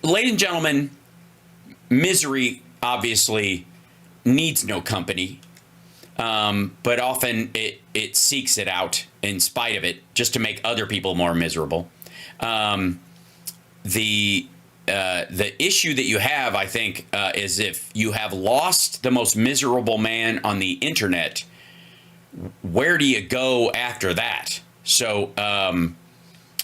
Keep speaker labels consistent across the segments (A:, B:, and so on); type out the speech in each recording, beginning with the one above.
A: ladies and gentlemen, misery obviously needs no company, but often it seeks it out in spite of it, just to make other people more miserable. The issue that you have, I think, is if you have lost the most miserable man on the internet, where do you go after that? So I'm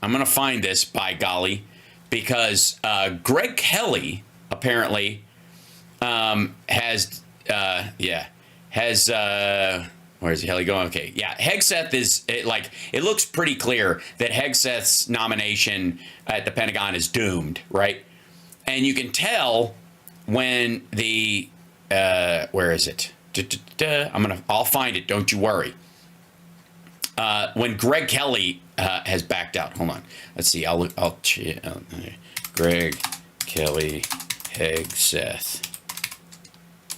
A: going to find this, by golly, because Greg Kelly apparently has where's the hell he going? Okay, yeah, Hegseth is like, it looks pretty clear that Hegseth's nomination at the Pentagon is doomed, right? And you can tell when the where is it? I'll find it. Don't you worry. When Greg Kelly has backed out. Hold on. Let's see. Greg Kelly Hegseth.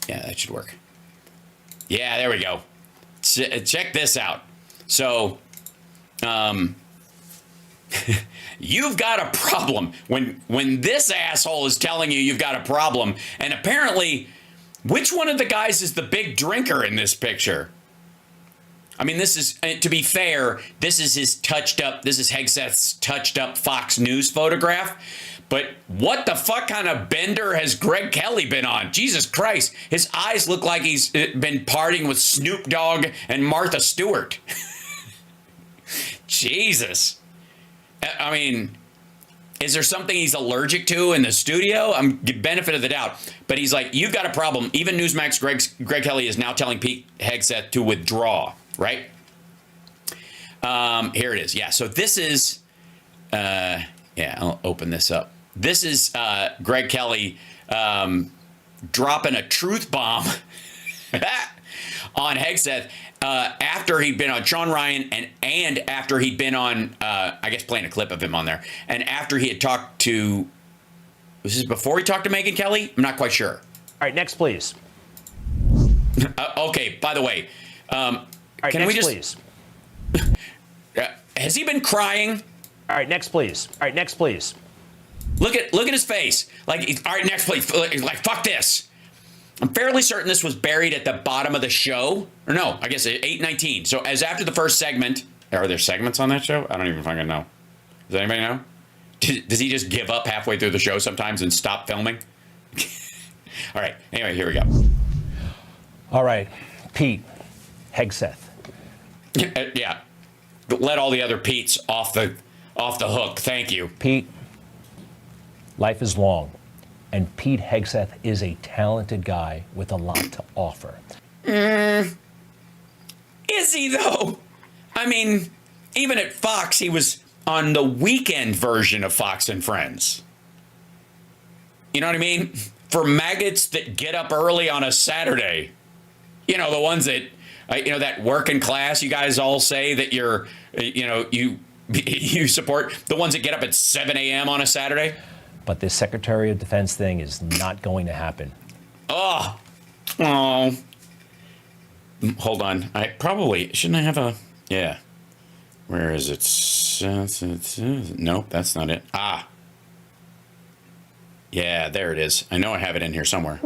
A: Yeah, that should work. Yeah, there we go. Check this out. So, you've got a problem when this asshole is telling you you've got a problem, and apparently, which one of the guys is the big drinker in this picture? I mean, this is, to be fair, this is Hegseth's touched up Fox News photograph. But what the fuck kind of bender has Greg Kelly been on? Jesus Christ. His eyes look like he's been partying with Snoop Dogg and Martha Stewart. Jesus. I mean, is there something he's allergic to in the studio? I'm benefit of the doubt. But he's like, you've got a problem. Even Newsmax Greg Kelly is now telling Pete Hegseth to withdraw, right? Here it is. Yeah, so this is, I'll open this up. This is Greg Kelly dropping a truth bomb on Hegseth after he'd been on Sean Ryan and after he'd been on, I guess playing a clip of him on there, and after he had talked to, was this before he talked to Megyn Kelly? I'm not quite sure.
B: All right, next, please.
A: Okay, by the way,
B: all right,
A: can
B: next,
A: we just,
B: please.
A: Has he been crying?
B: All right, next, please. All right, next, please.
A: Look at his face. Like, all right, next, please. Like, fuck this. I'm fairly certain this was buried at the bottom of the show. Or no, I guess 8:19. So as after the first segment, are there segments on that show? I don't even fucking know. Does anybody know? Does he just give up halfway through the show sometimes and stop filming? All right. Anyway, here we go.
B: All right, Pete Hegseth.
A: Yeah. Let all the other Pete's off the hook. Thank you.
B: Pete, life is long, and Pete Hegseth is a talented guy with a lot to offer.
A: Is he, though? I mean, even at Fox, he was on the weekend version of Fox and Friends. You know what I mean? For maggots that get up early on a Saturday. You know, the ones that, that working class you guys all say that you're, you support. The ones that get up at 7 a.m. on a Saturday.
B: But this Secretary of Defense thing is not going to happen.
A: Oh. Hold on. Shouldn't I have a, yeah. Where is it? Nope, that's not it. Ah. Yeah, there it is. I know I have it in here somewhere.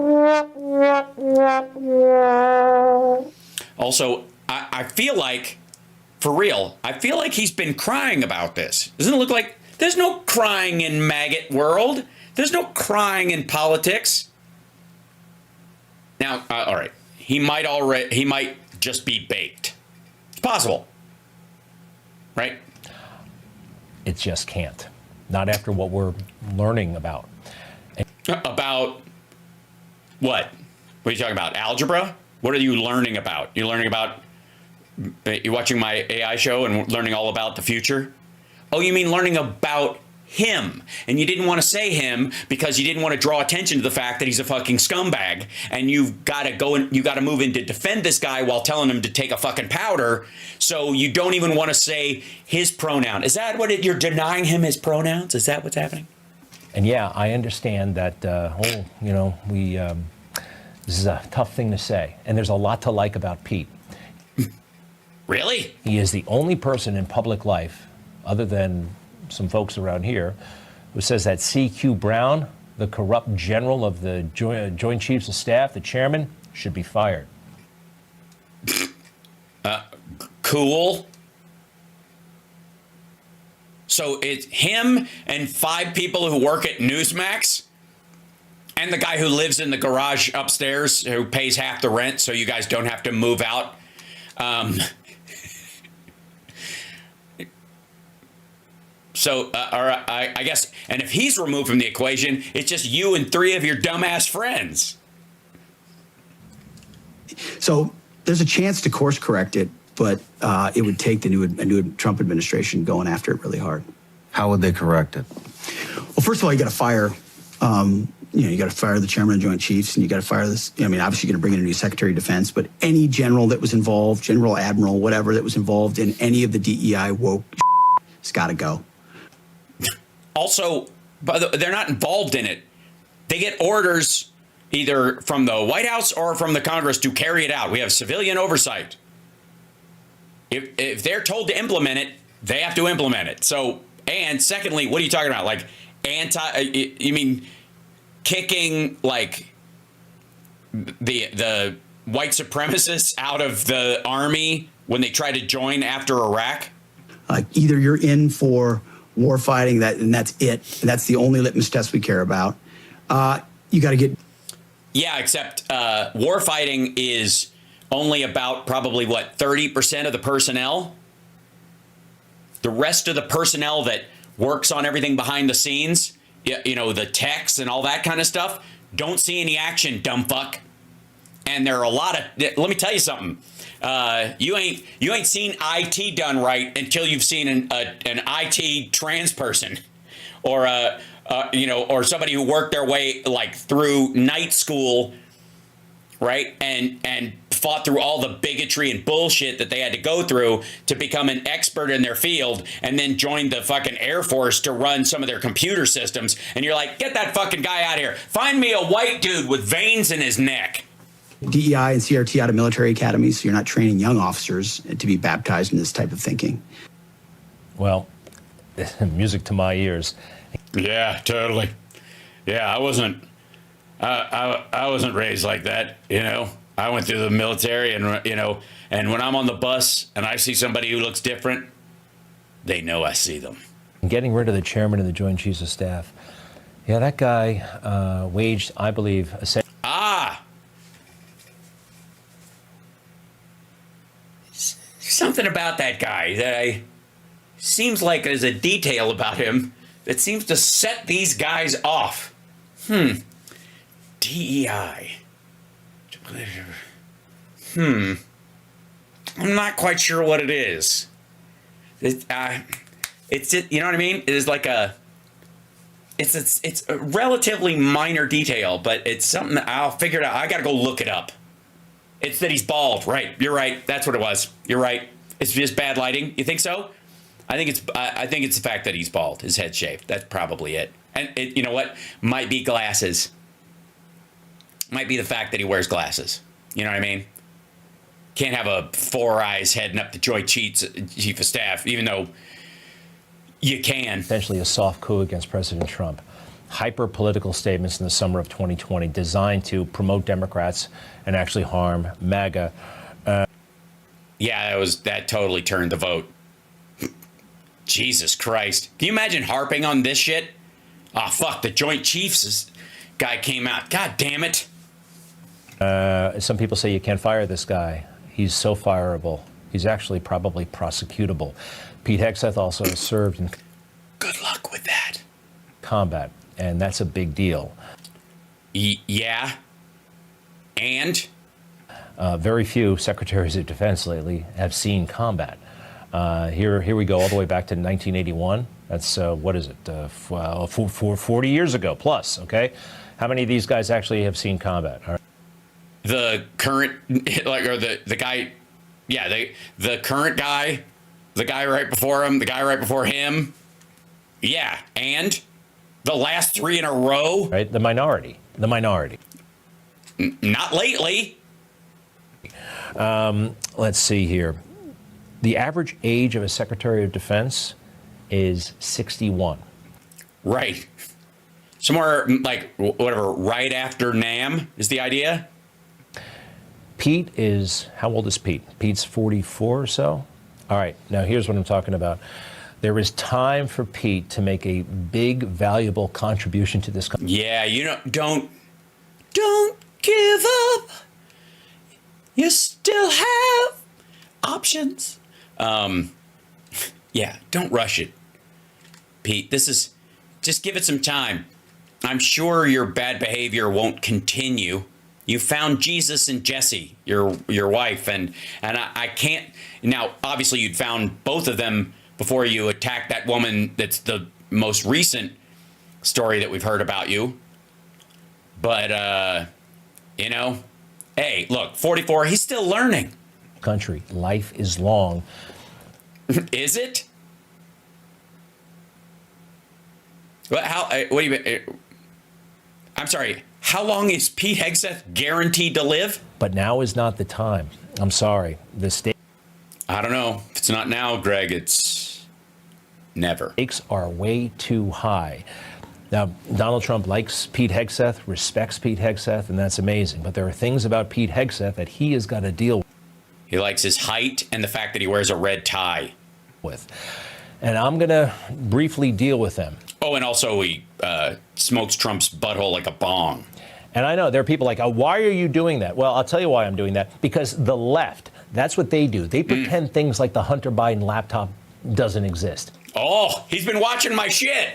A: Also, I feel like, for real, I feel like he's been crying about this. Doesn't it look like there's no crying in maggot world? There's no crying in politics. Now, all right, he might just be baked. It's possible, right?
B: It just can't. Not after what we're learning about.
A: About what? What are you talking about? Algebra? What are you learning about? You're learning about, you're watching my AI show and learning all about the future? Oh, you mean learning about him. And you didn't want to say him because you didn't want to draw attention to the fact that he's a fucking scumbag. And you've got to go and you got to move in to defend this guy while telling him to take a fucking powder. So you don't even want to say his pronoun. Is that what you're denying him his pronouns? Is that what's happening?
B: And yeah, I understand that, this is a tough thing to say. And there's a lot to like about Pete.
A: Really?
B: He is the only person in public life, other than some folks around here, who says that C.Q. Brown the corrupt general of the Joint Chiefs of Staff, the chairman, should be fired.
A: Cool. So it's him and 5 people who work at Newsmax and the guy who lives in the garage upstairs who pays half the rent so you guys don't have to move out. I guess, and if he's removed from the equation, it's just you and 3 of your dumbass friends.
C: So there's a chance to course correct it, but it would take the new Trump administration going after it really hard.
D: How would they correct it?
C: Well, first of all, you got to fire. You got to fire the chairman of the Joint Chiefs, and you got to fire this. I mean, obviously, you're going to bring in a new Secretary of Defense, but any general that was involved, general, admiral, whatever that was involved in any of the DEI woke, has got to go.
A: Also, they're not involved in it. They get orders either from the White House or from the Congress to carry it out. We have civilian oversight. If they're told to implement it, they have to implement it. So, and secondly, what are you talking about? Like you mean kicking like the white supremacists out of the army when they try to join after Iraq?
C: Either you're in for war fighting, and that's it. And that's the only litmus test we care about. You got to get.
A: Yeah, except war fighting is only about probably, 30% of the personnel? The rest of the personnel that works on everything behind the scenes, the techs and all that kind of stuff, don't see any action, dumb fuck. And there are a lot of, let me tell you something. You ain't seen IT done right until you've seen an IT trans person or or somebody who worked their way through night school, right? And fought through all the bigotry and bullshit that they had to go through to become an expert in their field, and then joined the fucking Air Force to run some of their computer systems. And you're like, get that fucking guy out of here. Find me a white dude with veins in his neck.
C: DEI and CRT out of military academies, so you're not training young officers to be baptized in this type of thinking.
B: Well, music to my ears.
A: Yeah, totally. Yeah, I wasn't raised like that, I went through the military and and when I'm on the bus and I see somebody who looks different, they know I see them.
B: Getting rid of the chairman of the Joint Chiefs of Staff. Yeah, that guy waged, I believe,
A: something about that guy that seems like there's a detail about him that seems to set these guys off. DEI. I'm not quite sure what it is. It's you know what I mean? It is like it's a relatively minor detail, but it's something that I'll figure it out. I got to go look it up. It's that he's bald, right? You're right. That's what it was. You're right. It's just bad lighting. You think so? I think it's the fact that he's bald, his head shaved. That's probably it. And you know what? Might be glasses. Might be the fact that he wears glasses. You know what I mean? Can't have a 4 eyes heading up the Joint Chief of Staff, even though you can.
B: Essentially a soft coup against President Trump. Hyper-political statements in the summer of 2020 designed to promote Democrats and actually harm MAGA.
A: That totally turned the vote. Jesus Christ. Can you imagine harping on this shit? Fuck, the Joint Chiefs guy came out. God damn it.
B: Some people say you can't fire this guy. He's so fireable. He's actually probably prosecutable. Pete Hegseth also served in
A: good luck with that.
B: Combat, and that's a big deal.
A: Yeah. And?
B: Very few secretaries of defense lately have seen combat. Here we go all the way back to 1981. That's, what is it, 40 years ago plus, okay? How many of these guys actually have seen combat? All right.
A: The current, or the guy, the current guy, the guy right before him, the guy right before him. Yeah, and the last 3 in a row.
B: Right, the minority.
A: Not lately.
B: Let's see here. The average age of a Secretary of Defense is 61.
A: Right. Somewhere like whatever, right after NAM is the idea.
B: Pete is, how old is Pete? Pete's 44 or so. All right, now here's what I'm talking about. There is time for Pete to make a big, valuable contribution to this country.
A: Yeah, don't give up. You still have options. Yeah, don't rush it, Pete. Just give it some time. I'm sure your bad behavior won't continue. You found Jesus in Jesse, your wife, and I can't. Now, obviously, you'd found both of them before you attacked that woman. That's the most recent story that we've heard about you. But hey, look, 44. He's still learning.
B: Country, life is long.
A: Is it? Well, what do you? I'm sorry. How long is Pete Hegseth guaranteed to live?
B: But now is not the time. I'm sorry. The stakes
A: I don't know. If it's not now, Greg, it's never.
B: are way too high. Now, Donald Trump likes Pete Hegseth, respects Pete Hegseth, and that's amazing. But there are things about Pete Hegseth that he has got to deal
A: He likes his height and the fact that he wears a red tie.
B: with. And I'm going to briefly deal with them.
A: Oh, and also he smokes Trump's butthole like a bong.
B: And I know there are people like, oh, why are you doing that? Well, I'll tell you why I'm doing that. Because the left, that's what they do. They pretend things like the Hunter Biden laptop doesn't exist.
A: Oh, he's been watching my shit.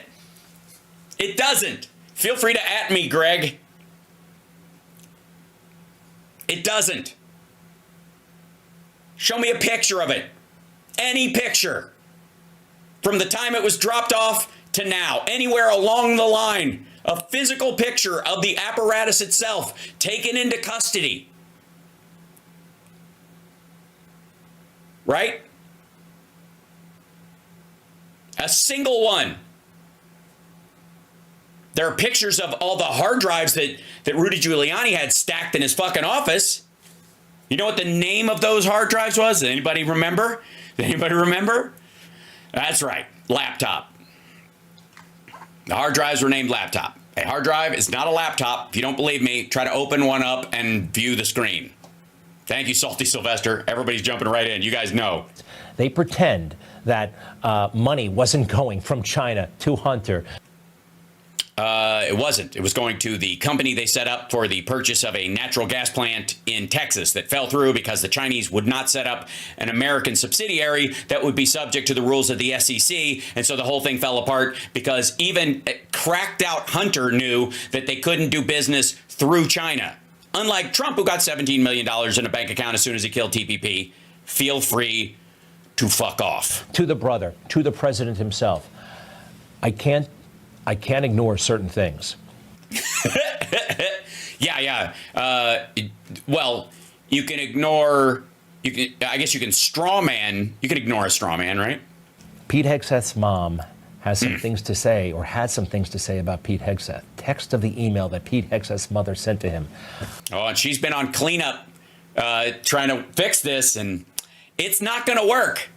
A: It doesn't. Feel free to at me, Greg. It doesn't. Show me a picture of it. Any picture. From the time it was dropped off to now. Anywhere along the line. A physical picture of the apparatus itself taken into custody. Right? A single one. There are pictures of all the hard drives that Rudy Giuliani had stacked in his fucking office. You know what the name of those hard drives was? Does anybody remember? Does anybody remember? That's right. Laptop. The hard drives were named laptop. A hard drive is not a laptop. If you don't believe me, try to open one up and view the screen. Thank you, Salty Sylvester. Everybody's jumping right in. You guys know.
B: They pretend that money wasn't going from China to Hunter.
A: It wasn't. It was going to the company they set up for the purchase of a natural gas plant in Texas that fell through because the Chinese would not set up an American subsidiary that would be subject to the rules of the SEC. And so the whole thing fell apart because even cracked out Hunter knew that they couldn't do business through China. Unlike Trump, who got $17 million in a bank account as soon as he killed TPP. Feel free to fuck off.
B: To the brother, to the president himself. I can't ignore certain things.
A: Yeah. Well, you can ignore. I guess you can straw man. You can ignore a straw man, right?
B: Pete Hegseth's mom has some things to say, or had some things to say about Pete Hegseth. Text of the email that Pete Hegseth's mother sent to him.
A: Oh, and she's been on cleanup, trying to fix this, and it's not going to work.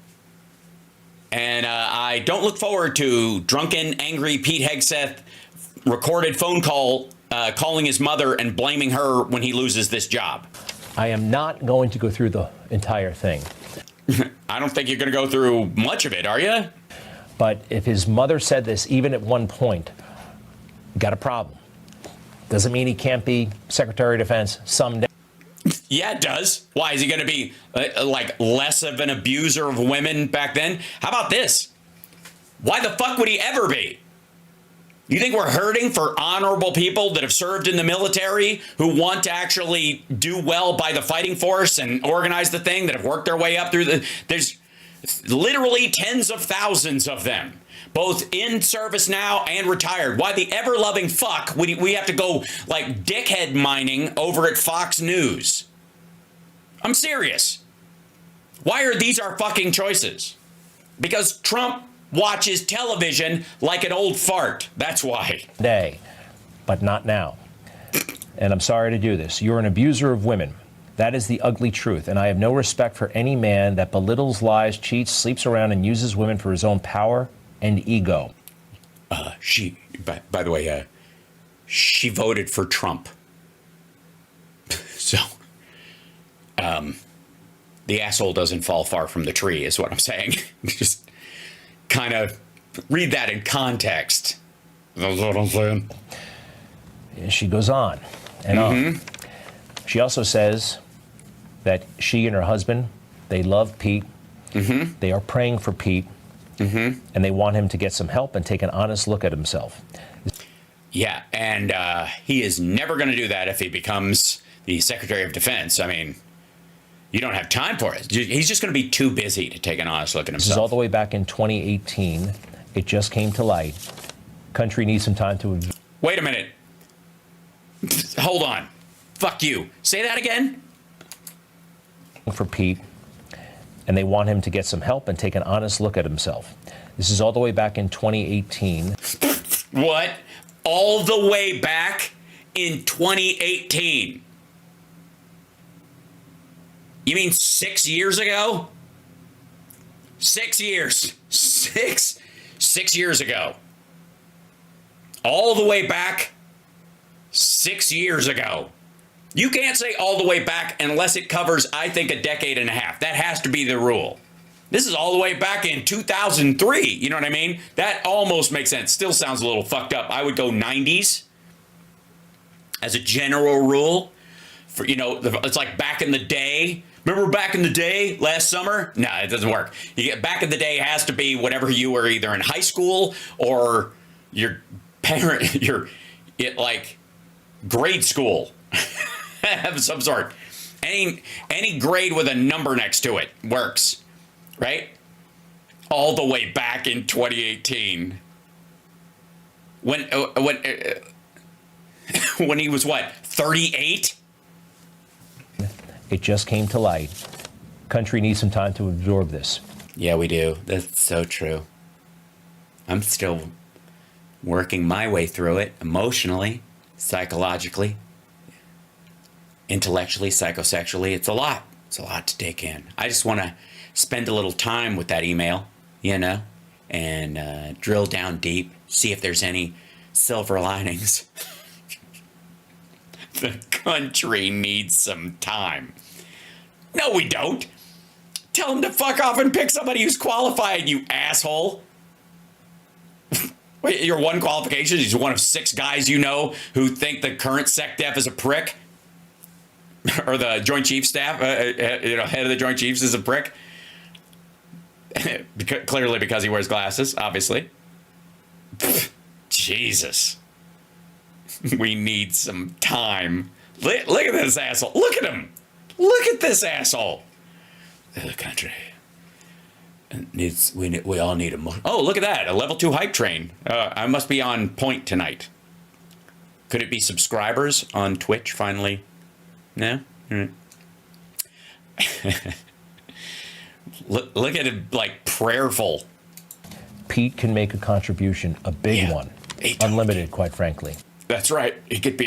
A: And I don't look forward to drunken, angry Pete Hegseth recorded phone call calling his mother and blaming her when he loses this job.
B: I am not going to go through the entire thing.
A: I don't think you're going to go through much of it, are you?
B: But if his mother said this, even at one point, got a problem. Doesn't mean he can't be Secretary of Defense someday.
A: Yeah, it does. Why, is he going to be like less of an abuser of women back then? How about this? Why the fuck would he ever be? You think we're hurting for honorable people that have served in the military who want to actually do well by the fighting force and organize the thing, that have worked their way up through there's literally tens of thousands of them, both in service now and retired. Why the ever-loving fuck would we have to go like dickhead mining over at Fox News? I'm serious. Why are these our fucking choices? Because Trump watches television like an old fart. That's why.
B: Day, but not now. And I'm sorry to do this. You're an abuser of women. That is the ugly truth. And I have no respect for any man that belittles, lies, cheats, sleeps around, and uses women for his own power and ego.
A: By the way, she voted for Trump. So, the asshole doesn't fall far from the tree, is what I'm saying. Just kind of read that in context. That's what I'm saying.
B: And she goes on and on. She also says that she and her husband, they love Pete. They are praying for Pete. And they want him to get some help and take an honest look at himself.
A: Yeah, and he is never going to do that if he becomes the Secretary of Defense. I mean, you don't have time for it. He's just going to be too busy to take an honest look at himself.
B: This is all the way back in 2018. It just came to light. Country needs some time to...
A: Wait a minute. Hold on. Fuck you. Say that again?
B: For Pete, and they want him to get some help and take an honest look at himself. This is all the way back in 2018.
A: What? All the way back in 2018? You mean 6 years ago? 6 years. Six years ago. All the way back 6 years ago. You can't say all the way back unless it covers, I think, a decade and a half. That has to be the rule. This is all the way back in 2003. You know what I mean? That almost makes sense. Still sounds a little fucked up. I would go 90s as a general rule. For, you know, it's like back in the day. Remember back in the day, last summer? No, it doesn't work. You get back in the day has to be whenever you were either in high school or your parent, like grade school of some sort. Any grade with a number next to it works, right? All the way back in 2018, when he was what, 38?
B: It just came to light. Country needs some time to absorb this.
A: Yeah, we do. That's so true. I'm still working my way through it emotionally, psychologically, intellectually, psychosexually. It's a lot. It's a lot to take in. I just want to spend a little time with that email, you know, and drill down deep, see if there's any silver linings. The country needs some time. No, we don't. Tell him to fuck off and pick somebody who's qualified, you asshole. Wait, your one qualification is one of 6 guys you know who think the current SecDef is a prick? Or the Joint Chiefs staff, head of the Joint Chiefs is a prick? Clearly because he wears glasses, obviously. Jesus. We need some time. Look at this asshole. Look at him. Look at this asshole. The country needs. We all need a. Oh, look at that. A level 2 hype train. I must be on point tonight. Could it be subscribers on Twitch finally? No. All right. Look at it, like prayerful.
B: Pete can make a contribution, a big one, unlimited, quite frankly.
A: That's right. He could be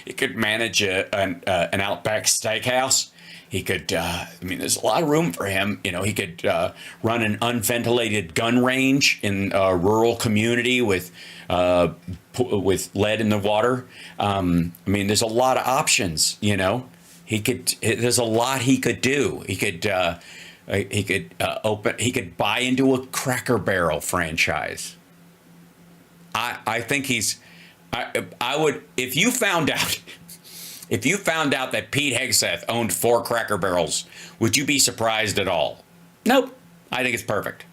A: he could manage an Outback Steakhouse. He could, there's a lot of room for him. You know, he could run an unventilated gun range in a rural community with lead in the water. There's a lot of options, you know. There's a lot he could do. He could buy into a Cracker Barrel franchise. I think I would, if you found out that Pete Hegseth owned 4 Cracker Barrels, would you be surprised at all? Nope. I think it's perfect.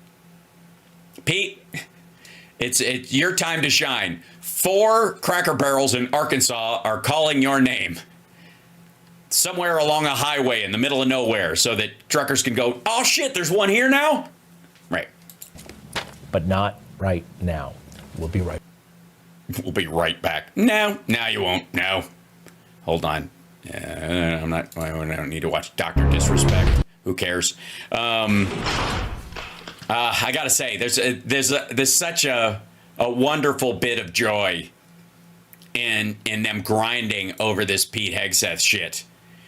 A: Pete, it's your time to shine. 4 Cracker Barrels in Arkansas are calling your name somewhere along a highway in the middle of nowhere so that truckers can go, oh shit, there's one here now? Right.
B: But not right now. We'll be right.
A: We'll be right back. No, you won't. No. Hold on. I don't need to watch Dr. Disrespect. Who cares? I gotta say, there's such a wonderful bit of joy in them grinding over this Pete Hegseth shit.